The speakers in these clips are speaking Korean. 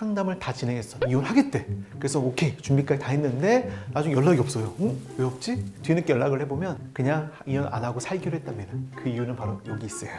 상담을 다 진행했어. 이혼하겠대. 그래서 오케이 준비까지 다 했는데 나중에 연락이 없어요. 왜 없지? 뒤늦게 연락을 해보면 그냥 이혼 안 하고 살기로 했답니다. 그 이유는 바로 여기 있어요.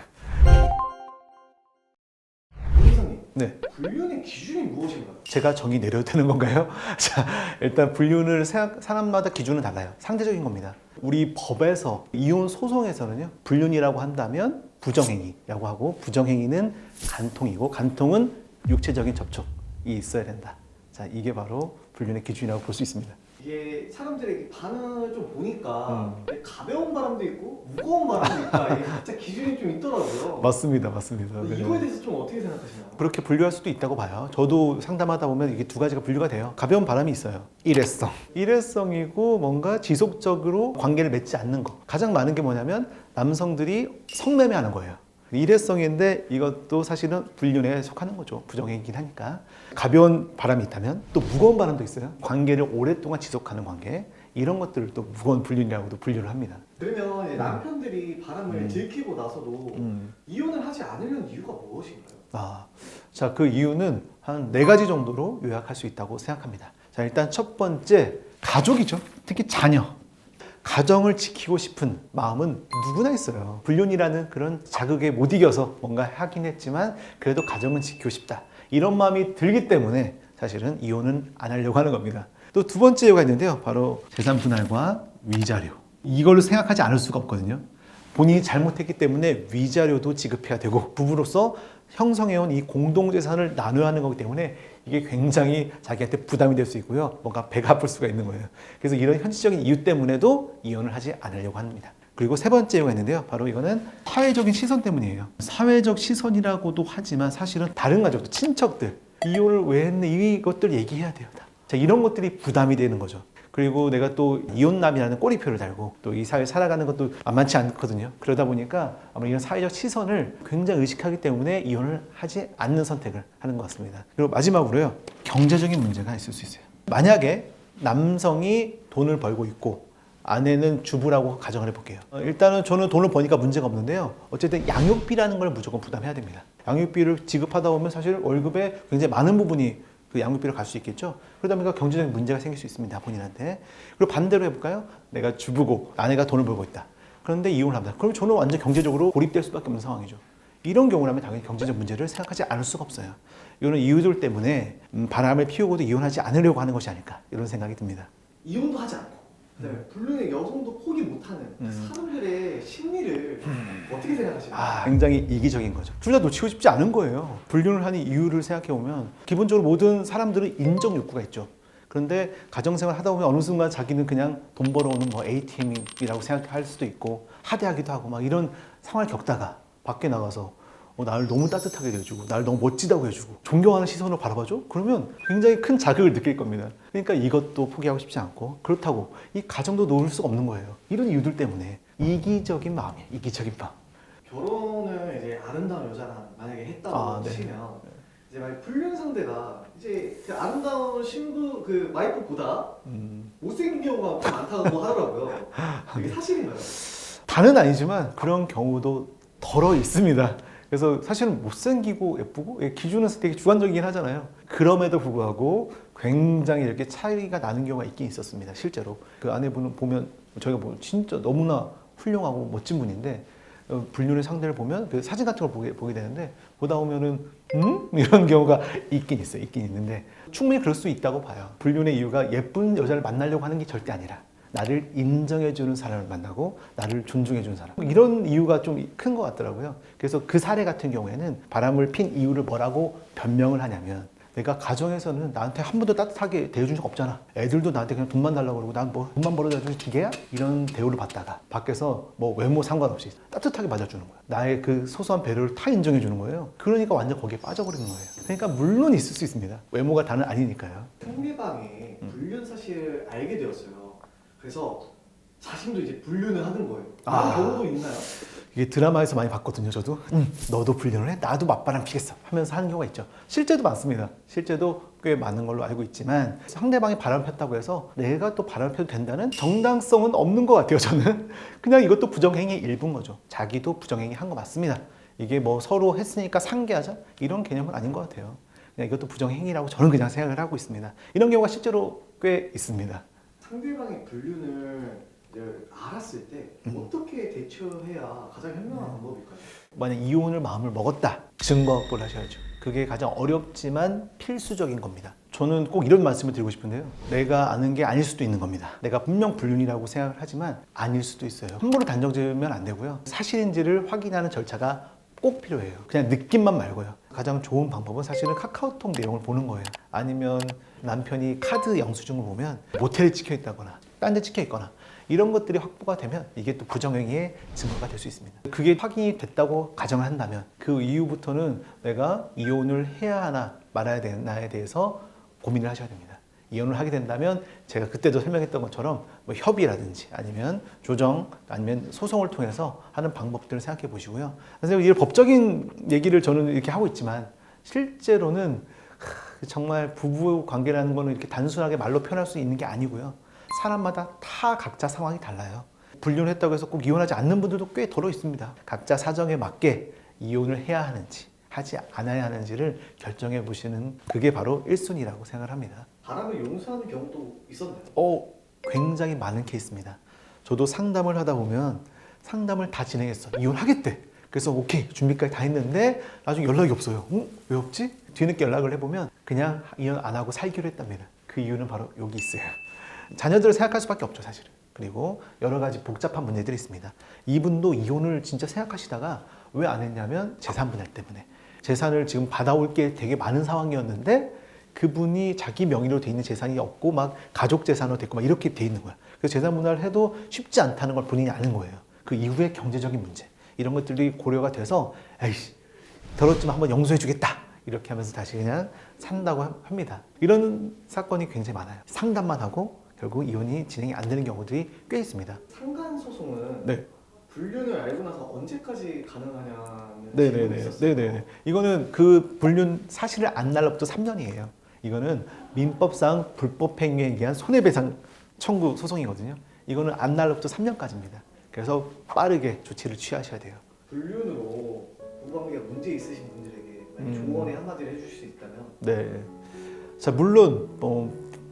변호사님, 네. 불륜의 기준이 무엇인가요? 제가 정의 내려도 되는 건가요? 자, 일단 불륜을 사람마다 기준은 달라요. 상대적인 겁니다. 우리 법에서 이혼 소송에서는요, 불륜이라고 한다면 부정행위라고 하고, 부정행위는 간통이고, 간통은 육체적인 접촉이 있어야 된다. 자, 이게 바로 불륜의 기준이라고 볼 수 있습니다. 이게 사람들의 반응을 좀 보니까 가벼운 바람도 있고 무거운 바람도 있다. 이게 각자 기준이 좀 있더라고요. 맞습니다. 맞습니다. 네. 이거에 대해서 좀 어떻게 생각하시나요? 그렇게 분류할 수도 있다고 봐요. 저도 상담하다 보면 이게 두 가지가 분류가 돼요. 가벼운 바람이 있어요. 일회성. 일회성이고 뭔가 지속적으로 관계를 맺지 않는 거. 가장 많은 게 뭐냐면 남성들이 성매매하는 거예요. 일회성인데 이것도 사실은 불륜에 속하는 거죠. 부정행위이긴 하니까. 가벼운 바람이 있다면 또 무거운 바람도 있어요. 관계를 오랫동안 지속하는 관계. 이런 것들을 또 무거운 불륜이라고도 분류를 합니다. 그러면 이제 남편들이 바람을 들키고 나서도 이혼을 하지 않으려는 이유가 무엇인가요? 자, 그 이유는 한 4가지 정도로 요약할 수 있다고 생각합니다. 자, 일단 첫 번째, 가족이죠. 특히 자녀. 가정을 지키고 싶은 마음은 누구나 있어요. 불륜이라는 그런 자극에 못 이겨서 뭔가 하긴 했지만 그래도 가정은 지키고 싶다. 이런 마음이 들기 때문에 사실은 이혼은 안 하려고 하는 겁니다. 또 두 번째 이유가 있는데요. 바로 재산 분할과 위자료. 이걸로 생각하지 않을 수가 없거든요. 본인이 잘못했기 때문에 위자료도 지급해야 되고 부부로서 형성해온 이 공동재산을 나눠야 하는 거기 때문에 이게 굉장히 자기한테 부담이 될 수 있고요. 뭔가 배가 아플 수가 있는 거예요. 그래서 이런 현실적인 이유 때문에도 이혼을 하지 않으려고 합니다. 그리고 세 번째 이유가 있는데요. 바로 이거는 사회적인 시선 때문이에요. 사회적 시선이라고도 하지만 사실은 다른 가족들, 친척들 이혼을 왜 했네 이것들 얘기해야 돼요. 자, 이런 것들이 부담이 되는 거죠. 그리고 내가 또 이혼남이라는 꼬리표를 달고 또 이 사회 살아가는 것도 만만치 않거든요. 그러다 보니까 아마 이런 사회적 시선을 굉장히 의식하기 때문에 이혼을 하지 않는 선택을 하는 것 같습니다. 그리고 마지막으로요. 경제적인 문제가 있을 수 있어요. 만약에 남성이 돈을 벌고 있고 아내는 주부라고 가정을 해볼게요. 일단은 저는 돈을 버니까 문제가 없는데요. 어쨌든 양육비라는 걸 무조건 부담해야 됩니다. 양육비를 지급하다 보면 사실 월급에 굉장히 많은 부분이 그 양육비로 갈 수 있겠죠. 그러다 보니까 경제적인 문제가 생길 수 있습니다. 본인한테. 그리고 반대로 해볼까요? 내가 주부고 아내가 돈을 벌고 있다. 그런데 이혼을 합니다. 그럼 저는 완전 경제적으로 고립될 수밖에 없는 상황이죠. 이런 경우라면 당연히 경제적 문제를 생각하지 않을 수가 없어요. 이거는 이유들 때문에 바람을 피우고도 이혼하지 않으려고 하는 것이 아닐까 이런 생각이 듭니다. 이혼도 하지 않고 그다음에 불륜의 여성도 포기 못하는 사람들의 심리를 어떻게 생각하시나요? 굉장히 이기적인 거죠. 둘 다 놓치고 싶지 않은 거예요. 불륜을 하는 이유를 생각해 보면 기본적으로 모든 사람들은 인정 욕구가 있죠. 그런데 가정생활 하다 보면 어느 순간 자기는 그냥 돈 벌어오는 뭐 ATM이라고 생각할 수도 있고 하대하기도 하고 막 이런 상황을 겪다가 밖에 나가서 나를 너무 따뜻하게 해주고 나를 너무 멋지다고 해주고 존경하는 시선으로 바라봐줘? 그러면 굉장히 큰 자극을 느낄 겁니다. 그러니까 이것도 포기하고 싶지 않고 그렇다고 이 가정도 놓을 수가 없는 거예요. 이런 이유들 때문에 이기적인 마음이에요. 이기적인 마음. 결혼을 이제 아름다운 여자랑 만약에 했다고 네. 치면 이제 만약 불륜 상대가 이제 그 아름다운 신부 그 와이프보다 못생긴 경우가 좀 많다고 하더라고요. 이게 사실인가요? 다는 아니지만 그런 경우도 덜어 있습니다. 그래서 사실은 못생기고 예쁘고 기준은 되게 주관적이긴 하잖아요. 그럼에도 불구하고 굉장히 이렇게 차이가 나는 경우가 있긴 있었습니다. 실제로 그 아내분은 보면 저희가 뭐 진짜 너무나 훌륭하고 멋진 분인데 불륜의 상대를 보면 그 사진 같은 걸 보게 되는데 보다 보면은 이런 경우가 있긴 있어요. 있긴 있는데 충분히 그럴 수 있다고 봐요. 불륜의 이유가 예쁜 여자를 만나려고 하는 게 절대 아니라 나를 인정해주는 사람을 만나고 나를 존중해주는 사람 이런 이유가 좀 큰 것 같더라고요. 그래서 그 사례 같은 경우에는 바람을 핀 이유를 뭐라고 변명을 하냐면 내가 가정에서는 나한테 한 번도 따뜻하게 대해준 적 없잖아. 애들도 나한테 그냥 돈만 달라고 그러고 난 뭐 돈만 벌어다 주는 기계야? 이런 대우를 받다가 밖에서 뭐 외모 상관없이 따뜻하게 맞아주는 거야. 나의 그 소소한 배려를 다 인정해주는 거예요. 그러니까 완전 거기에 빠져버리는 거예요. 그러니까 물론 있을 수 있습니다. 외모가 다는 아니니까요. 상대방이 불륜 사실을 알게 되었어요. 그래서 자신도 이제 불륜을 하는 거예요. 이런 경우도 있나요? 이게 드라마에서 많이 봤거든요. 저도 너도 불륜을 해? 나도 맞바람 피겠어 하면서 하는 경우가 있죠. 실제도 많습니다. 실제도 꽤 많은 걸로 알고 있지만 상대방이 바람 폈다고 해서 내가 또 바람 펴도 된다는 정당성은 없는 것 같아요. 저는 그냥 이것도 부정행위의 일부인 거죠. 자기도 부정행위 한 거 맞습니다. 이게 뭐 서로 했으니까 상계하자 이런 개념은 아닌 것 같아요. 그냥 이것도 부정행위라고 저는 그냥 생각을 하고 있습니다. 이런 경우가 실제로 꽤 있습니다. 상대방의 불륜을 이제 알았을 때 어떻게 대처해야 가장 현명한 방법일까요? 만약 이혼을 마음을 먹었다, 증거 확보를 하셔야죠. 그게 가장 어렵지만 필수적인 겁니다. 저는 꼭 이런 말씀을 드리고 싶은데요. 내가 아는 게 아닐 수도 있는 겁니다. 내가 분명 불륜이라고 생각을 하지만 아닐 수도 있어요. 함부로 단정 지으면 안 되고요. 사실인지를 확인하는 절차가 꼭 필요해요. 그냥 느낌만 말고요. 가장 좋은 방법은 사실은 카카오톡 내용을 보는 거예요. 아니면 남편이 카드 영수증을 보면 모텔에 찍혀 있다거나 딴 데 찍혀 있거나 이런 것들이 확보가 되면 이게 또 부정행위의 증거가 될 수 있습니다. 그게 확인이 됐다고 가정을 한다면 그 이후부터는 내가 이혼을 해야 하나 말아야 되나에 대해서 고민을 하셔야 됩니다. 이혼을 하게 된다면 제가 그때도 설명했던 것처럼 뭐 협의라든지 아니면 조정 아니면 소송을 통해서 하는 방법들을 생각해 보시고요. 선생님, 이 법적인 얘기를 저는 이렇게 하고 있지만 실제로는 정말 부부 관계라는 거는 이렇게 단순하게 말로 표현할 수 있는 게 아니고요. 사람마다 다 각자 상황이 달라요. 불륜했다고 해서 꼭 이혼하지 않는 분들도 꽤 더러 있습니다. 각자 사정에 맞게 이혼을 해야 하는지 하지 않아야 하는지를 결정해 보시는 그게 바로 1순위라고 생각을 합니다. 바람을 용서하는 경우도 있었나요? 굉장히 많은 케이스입니다. 저도 상담을 하다 보면 상담을 다 진행했어. 이혼하겠대. 그래서 오케이 준비까지 다 했는데 나중에 연락이 없어요. 왜 없지? 뒤늦게 연락을 해보면 그냥 이혼 안 하고 살기로 했답니다. 그 이유는 바로 여기 있어요. 자녀들을 생각할 수밖에 없죠, 사실은. 그리고 여러 가지 복잡한 문제들이 있습니다. 이분도 이혼을 진짜 생각하시다가 왜 안 했냐면 재산 분할 때문에. 재산을 지금 받아올 게 되게 많은 상황이었는데 그분이 자기 명의로 돼 있는 재산이 없고 막 가족 재산으로 됐고 막 이렇게 돼 있는 거야. 그래서 재산 분할을 해도 쉽지 않다는 걸 본인이 아는 거예요. 그 이후에 경제적인 문제 이런 것들이 고려가 돼서 에이씨 더럽지만 한번 용서해 주겠다 이렇게 하면서 다시 그냥 산다고 합니다. 이런 사건이 굉장히 많아요. 상담만 하고 결국 이혼이 진행이 안 되는 경우들이 꽤 있습니다. 상간 소송은 네. 불륜을 알고 나서 언제까지 가능하냐는 질문이 네네네. 있었어요. 네네. 이거는 그 불륜 사실을 안 날로부터 3년이에요. 이거는 민법상 불법행위에 의한 손해배상 청구 소송이거든요. 이거는 안 날로부터 3년까지입니다. 그래서 빠르게 조치를 취하셔야 돼요. 불륜으로 부부관계가 문제 있으신 분들에게 조언의 한마디를 해주실 수 있다면? 네. 자, 물론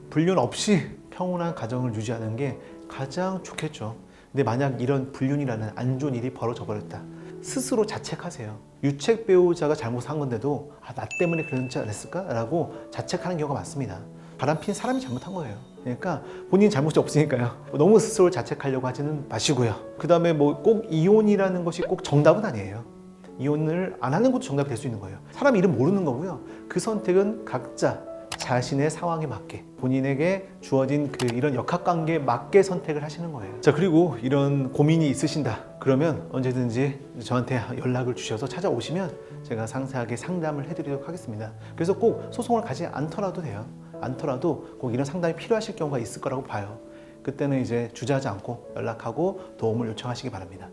불륜 없이 평온한 가정을 유지하는 게 가장 좋겠죠. 근데 만약 이런 불륜이라는 안 좋은 일이 벌어져 버렸다. 스스로 자책하세요. 유책 배우자가 잘못한 건데도 나 때문에 그러지 않았을까? 라고 자책하는 경우가 많습니다. 바람핀 사람이 잘못한 거예요. 그러니까 본인 잘못이 없으니까요. 너무 스스로 자책하려고 하지는 마시고요. 그 다음에 뭐 꼭 이혼이라는 것이 꼭 정답은 아니에요. 이혼을 안 하는 것도 정답이 될 수 있는 거예요. 사람 이름 모르는 거고요. 그 선택은 각자 자신의 상황에 맞게 본인에게 주어진 이런 역학관계에 맞게 선택을 하시는 거예요. 자, 그리고 이런 고민이 있으신다 그러면 언제든지 저한테 연락을 주셔서 찾아오시면 제가 상세하게 상담을 해드리도록 하겠습니다. 그래서 꼭 소송을 가지 않더라도 돼요. 않더라도 꼭 이런 상담이 필요하실 경우가 있을 거라고 봐요. 그때는 이제 주저하지 않고 연락하고 도움을 요청하시기 바랍니다.